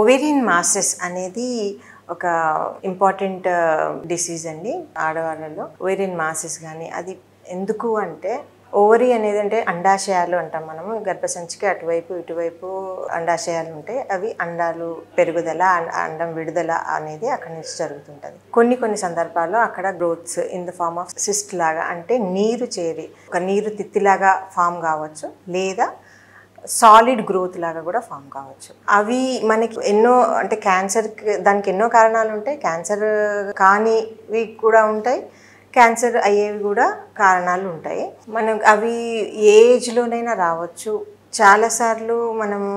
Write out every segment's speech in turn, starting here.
Ovarian masses అనేది ఒక important disease అండి ఆడవాళ్ళలో. ఓవేరియన్ మాసెస్ కానీ అది ఎందుకు అంటే ఓవరీ అనేది అంటే అండాశయాలు అంటాం మనము. గర్భసంచికి అటువైపు ఇటువైపు అండాశయాలు ఉంటాయి. అవి అండాలు పెరుగుదల అండం విడుదల అనేది అక్కడి నుంచి జరుగుతుంటుంది. కొన్ని సందర్భాల్లో అక్కడ growths in the form of cyst లాగా, అంటే నీరు చేరి ఒక నీరు తిత్తిలాగా ఫామ్ కావచ్చు, లేదా సాలిడ్ గ్రోత్ లాగా కూడా ఫామ్ కావచ్చు. అవి మనకి ఎన్నో అంటే క్యాన్సర్కి దానికి ఎన్నో కారణాలు ఉంటాయి. క్యాన్సర్ కానివి కూడా ఉంటాయి, క్యాన్సర్ అయ్యేవి కూడా కారణాలు ఉంటాయి. మనం అవి ఏ ఏజ్లోనైనా రావచ్చు. చాలాసార్లు మనము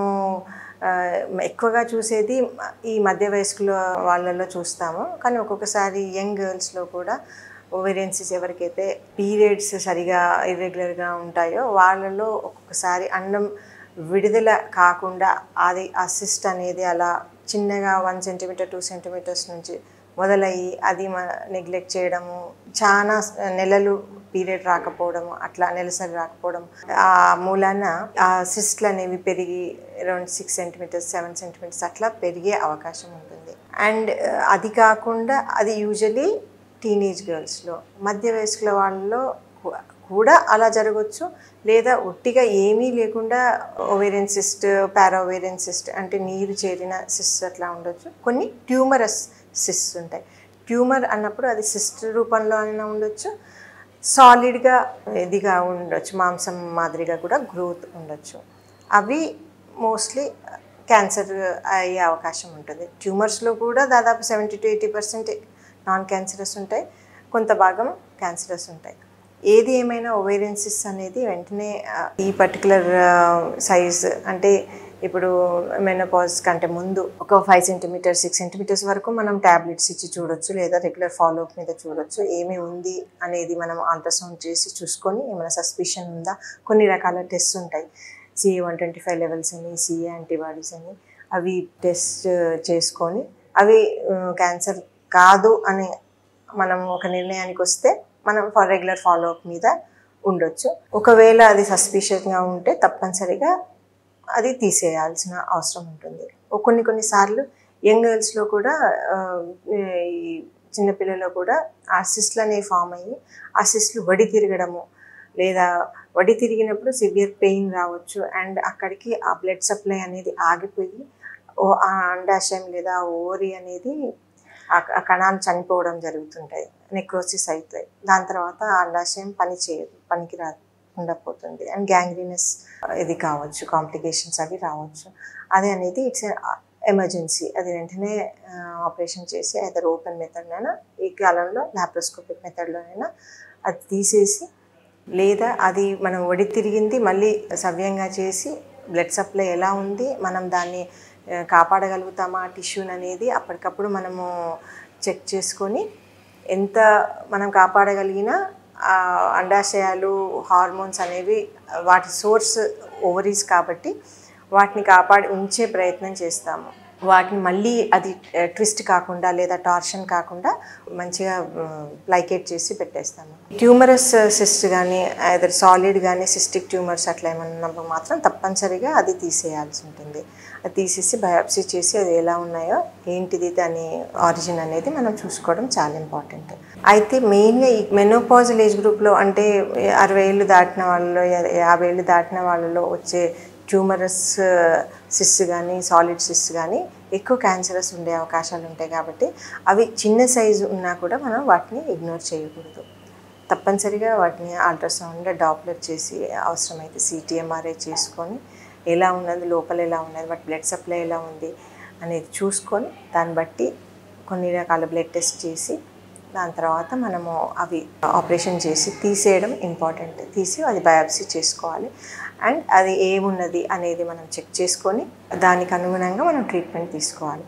ఎక్కువగా చూసేది ఈ మధ్య వయస్కుల వాళ్ళలో చూస్తాము, కానీ ఒక్కొక్కసారి యంగ్ గర్ల్స్లో కూడా ఓవేరియన్ సిస్ట్ ఎవరికైతే పీరియడ్స్ సరిగా ఇర్రెగ్యులర్గా ఉంటాయో వాళ్ళలో ఒక్కొక్కసారి అండం విడుదల కాకుండా అది ఆ సిస్ట్ అనేది అలా చిన్నగా 1 సెంటీమీటర్ 2 సెంటీమీటర్స్ నుంచి మొదలయ్యి అది నెగ్లెక్ట్ చేయడము, చాలా నెలలు పీరియడ్ రాకపోవడము, అట్లా నెలసరి రాకపోవడం, ఆ మూలాన ఆ సిస్ట్లు అనేవి పెరిగి అరౌండ్ 6 సెంటీమీటర్స్ 7 సెంటీమీటర్స్ అట్లా పెరిగే అవకాశం ఉంటుంది. అండ్ అది కాకుండా అది యూజువలీ టీనేజ్ గర్ల్స్లో, మధ్య వయస్కుల వాళ్ళలో కూడా అలా జరగవచ్చు, లేదా ఒట్టిగా ఏమీ లేకుండా ఓవేరియన్ సిస్ట్, పారాఓవేరియన్ సిస్ట్ అంటే నీరు చేరిన సిస్ట్ అట్లా ఉండొచ్చు. కొన్ని ట్యూమరస్ సిస్ట్ ఉంటాయి. ట్యూమర్ అన్నప్పుడు అది సిస్ట్ రూపంలో అయినా ఉండొచ్చు, సాలిడ్గా ఇదిగా ఉండొచ్చు, మాంసం మాదిరిగా కూడా గ్రోత్ ఉండొచ్చు. అవి మోస్ట్లీ క్యాన్సర్ అయ్యే అవకాశం ఉంటుంది. ట్యూమర్స్లో కూడా దాదాపు 70 to 80% నాన్ క్యాన్సరస్ ఉంటాయి, కొంత భాగం క్యాన్సరస్ ఉంటాయి. ఏది ఏమైనా ఓవేరియన్ సిస్ట్ అనేది వెంటనే ఈ పర్టికులర్ సైజ్ అంటే ఇప్పుడు మెనోపాజ్ కంటే ముందు ఒక 5 సెంటీమీటర్స్ 6 సెంటీమీటర్స్ వరకు మనం ట్యాబ్లెట్స్ ఇచ్చి చూడొచ్చు, లేదా రెగ్యులర్ ఫాలోఅప్ మీద చూడొచ్చు. ఏమి ఉంది అనేది మనం అల్ట్రాసౌండ్ చేసి చూసుకొని ఏమైనా సస్పిషన్ ఉందా. కొన్ని రకాల టెస్ట్ ఉంటాయి, CA-125 లెవెల్స్ అని, CA యాంటీబాడీస్ అని, అవి టెస్ట్ చేసుకొని అవి క్యాన్సర్ కాదు అని మనం ఒక నిర్ణయానికి వస్తే మనం రెగ్యులర్ ఫాలోఅప్ మీద ఉండొచ్చు. ఒకవేళ అది సస్పిషియస్గా ఉంటే తప్పనిసరిగా అది తీసేయాల్సిన అవసరం ఉంటుంది. కొన్నిసార్లు యంగ్ గర్ల్స్లో కూడా ఈ చిన్నపిల్లలో కూడా ఆ సిస్ట్లు అనేవి ఫామ్ అయ్యి ఆ సిస్ట్లు వడి తిరగడము, లేదా వడి తిరిగినప్పుడు సివియర్ పెయిన్ రావచ్చు. అండ్ అక్కడికి ఆ బ్లడ్ సప్లై అనేది ఆగిపోయి ఆ అండాశయం లేదా ఓవరీ అనేది ఆ కణాలు చనిపోవడం జరుగుతుంటాయి, నెక్రోసిస్ అవుతాయి. దాని తర్వాత ఆ అండాశయం పనికి ఉండకపోతుంది. అండ్ గ్యాంగ్రీనస్ ఇది కావచ్చు, కాంప్లికేషన్స్ అవి రావచ్చు. అది అనేది ఇట్స్ ఎమర్జెన్సీ. అది వెంటనే ఆపరేషన్ చేసి అయితే ఓపెన్ మెథడ్నైనా, ఈ కాలంలో లాప్రోస్కోపిక్ మెథడ్లోనైనా అది తీసేసి, లేదా అది మనం ఒడి తిరిగింది మళ్ళీ సవ్యంగా చేసి బ్లడ్ సప్లై ఎలా ఉంది, మనం దాన్ని కాపాడగలుగుతామా టిష్యూని అనేది అప్పటికప్పుడు మనము చెక్ చేసుకొని ఎంత మనం కాపాడగలిగినా అండాశయాలు హార్మోన్స్ అనేవి వాటి సోర్స్ ఓవరీస్ కాబట్టి వాటిని కాపాడి ఉంచే ప్రయత్నం చేస్తాము. వాటిని మళ్ళీ అది ట్విస్ట్ కాకుండా లేదా టార్షన్ కాకుండా మంచిగా ప్లైకేట్ చేసి పెట్టేస్తాము. ట్యూమరస్ సిస్ట్ కానీ ఐదర్ సాలిడ్ కానీ సిస్టిక్ ట్యూమర్స్ అట్లా ఏమన్నప్పుడు మాత్రం తప్పనిసరిగా అది తీసేయాల్సి ఉంటుంది. అది తీసేసి బయాప్సీ చేసి అది ఎలా ఉన్నాయో ఏంటిది దాని ఆరిజిన్ అనేది మనం చూసుకోవడం చాలా ఇంపార్టెంట్. అయితే మెయిన్గా ఈ మెనోపాజల్ ఏజ్ గ్రూప్లో అంటే 60 ఏళ్ళు దాటిన వాళ్ళలో 50 ఏళ్ళు దాటిన వాళ్ళలో వచ్చే ట్యూమరస్ సిస్ట్ కానీ సాలిడ్ సిస్ట్ కానీ ఎక్కువ క్యాన్సరస్ ఉండే అవకాశాలు ఉంటాయి. కాబట్టి అవి చిన్న సైజు ఉన్నా కూడా మనం వాటిని ఇగ్నోర్ చేయకూడదు. తప్పనిసరిగా వాటిని అల్ట్రాసౌండ్ డాప్లర్ చేసి అవసరమైతే CT MRI చేసుకొని ఎలా ఉన్నది, లోపల ఎలా ఉన్నది, వాటి బ్లడ్ సప్లై ఎలా ఉంది అనేది చూసుకొని దాన్ని బట్టి కొన్ని రకాల బ్లడ్ టెస్ట్ చేసి దాని తర్వాత మనము అవి ఆపరేషన్ చేసి తీసేయడం ఇంపార్టెంట్. తీసి అది బయాప్సీ చేసుకోవాలి. అండ్ అది ఏమున్నది అనేది మనం చెక్ చేసుకొని దానికి అనుగుణంగా మనం ట్రీట్మెంట్ తీసుకోవాలి.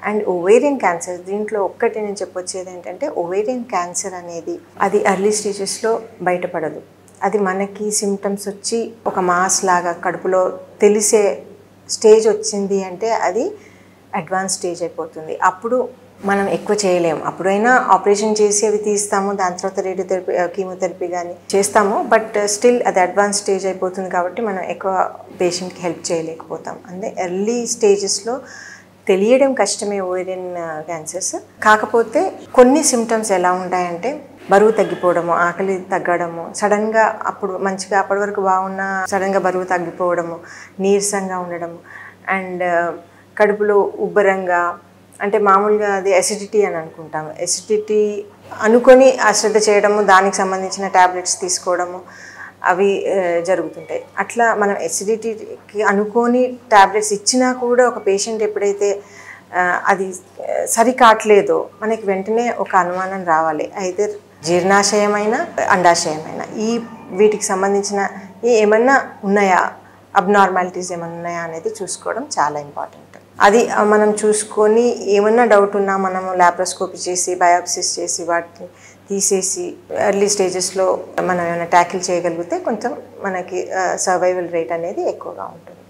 అండ్ ఓవేరియన్ క్యాన్సర్, దీంట్లో ఒక్కటి నేను చెప్పొచ్చేది ఏంటంటే ఓవేరియన్ క్యాన్సర్ అనేది అది ఎర్లీ స్టేజెస్లో బయటపడదు. అది మనకి సిమ్టమ్స్ వచ్చి ఒక మాస్ లాగా కడుపులో తెలిసే స్టేజ్ వచ్చింది అంటే అది అడ్వాన్స్ స్టేజ్ అయిపోతుంది. అప్పుడు మనం ఎక్కువ చేయలేము. అప్పుడైనా ఆపరేషన్ చేసి అవి తీస్తాము, దాని తర్వాత రేడియోథెరపీ కీమోథెరపీ కానీ చేస్తాము. బట్ స్టిల్ అది అడ్వాన్స్ స్టేజ్ అయిపోతుంది కాబట్టి మనం ఎక్కువ పేషెంట్కి హెల్ప్ చేయలేకపోతాం. అంటే ఎర్లీ స్టేజెస్లో తెలియడం కష్టమే ఓవేరియన్ క్యాన్సర్స్. కాకపోతే కొన్ని సిమ్టమ్స్ ఎలా ఉంటాయంటే బరువు తగ్గిపోవడము, ఆకలి తగ్గడము, సడన్గా అప్పుడు మంచిగా అప్పటి వరకు బాగున్న సడన్గా బరువు తగ్గిపోవడము, నీరసంగా ఉండడము, అండ్ కడుపులో ఉబ్బరంగా, అంటే మామూలుగా అది ఎసిడిటీ అని అనుకుంటాము. ఎసిడిటీ అనుకొని అశ్రద్ధ చేయడము, దానికి సంబంధించిన ట్యాబ్లెట్స్ తీసుకోవడము అవి జరుగుతుంటాయి. అట్లా మనం ఎసిడిటీకి అనుకోని ట్యాబ్లెట్స్ ఇచ్చినా కూడా ఒక పేషెంట్ ఎప్పుడైతే అది సరికాట్లేదో మనకి వెంటనే ఒక అనుమానం రావాలి. అయితే జీర్ణాశయమైన అండాశయమైన వీటికి సంబంధించిన ఏమన్నా ఉన్నాయా, అబ్నార్మాలిటీస్ ఏమన్నా ఉన్నాయా అనేది చూసుకోవడం చాలా ఇంపార్టెంట్. అది మనం చూసుకొని ఏమన్నా డౌట్ ఉన్నా మనము ల్యాప్రోస్కోపీ చేసి బయాప్సిస్ చేసి వాటిని తీసేసి ఎర్లీ స్టేజెస్లో మనం ఏమైనా ట్యాకిల్ చేయగలిగితే కొంచెం మనకి సర్వైవల్ రేట్ అనేది ఎక్కువగా ఉంటుంది.